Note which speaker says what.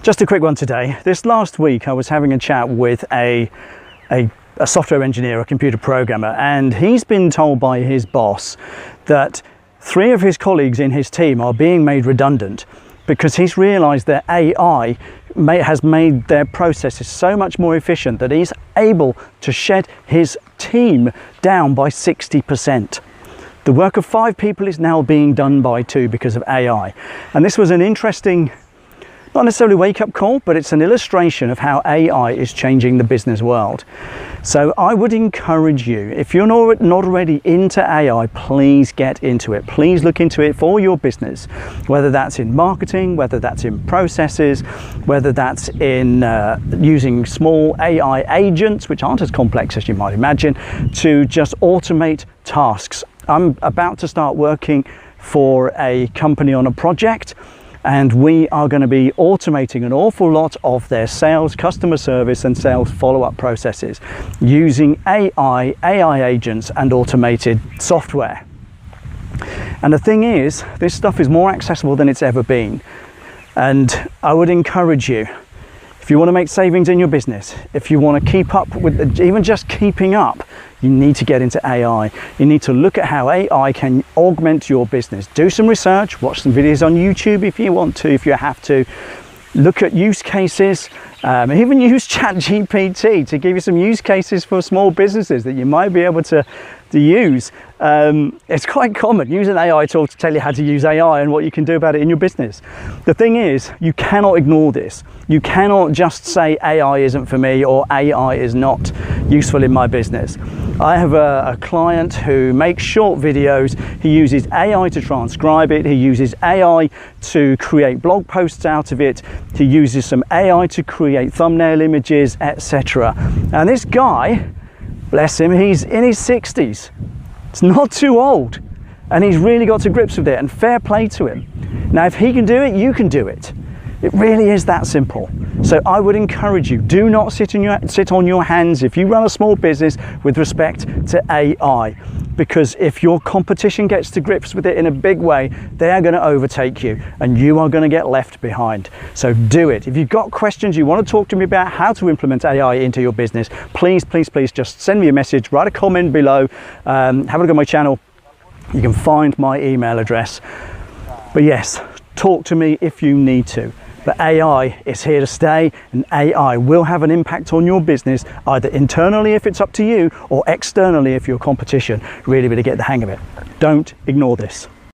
Speaker 1: Just a quick one today. This last week I was having a chat with a software engineer, a computer programmer, and he's been told by his boss that 3 of his colleagues in his team are being made redundant because he's realized that AI has made their processes so much more efficient that he's able to shed his team down by 60%. The work of 5 people is now being done by 2 because of AI. And this was an interesting, not necessarily wake-up call, but it's an illustration of how AI is changing the business world. So I would encourage you, if you're not already into AI, please get into it. Please look into it for your business, whether that's in marketing, whether that's in processes, whether that's in using small AI agents, which aren't as complex as you might imagine, to just automate tasks. I'm about to start working for a company on a project, and we are going to be automating an awful lot of their sales, customer service and sales follow-up processes using AI agents and automated software. And the thing is, this stuff is more accessible than it's ever been. And I would encourage you, if you want to make savings in your business, if you want to keep up with, even just keeping up, you need to get into AI. You need to look at how AI can augment your business. Do some research, watch some videos on YouTube if you want to, if you have to. Look at use cases, even use ChatGPT to give you some use cases for small businesses that you might be able to use. It's quite common. Use an AI tool to tell you how to use AI and what you can do about it in your business. The thing is, you cannot ignore this. You cannot just say AI isn't for me or AI is not useful in my business. I have a client who makes short videos. He uses AI to transcribe it. He uses AI to create blog posts out of it. He uses some AI to create thumbnail images, etc. And this guy, bless him, he's in his 60s. It's not too old. And he's really got to grips with it, and fair play to him. Now, if he can do it, you can do it. It really is that simple. So I would encourage you, do not sit on your hands if you run a small business with respect to AI. Because if your competition gets to grips with it in a big way, they are going to overtake you and you are going to get left behind. So do it. If you've got questions, you want to talk to me about how to implement AI into your business, please just send me a message, write a comment below, have a look at my channel. You can find my email address. But yes, talk to me if you need to. But AI is here to stay, and AI will have an impact on your business, either internally if it's up to you, or externally if your competition really get the hang of it. Don't ignore this.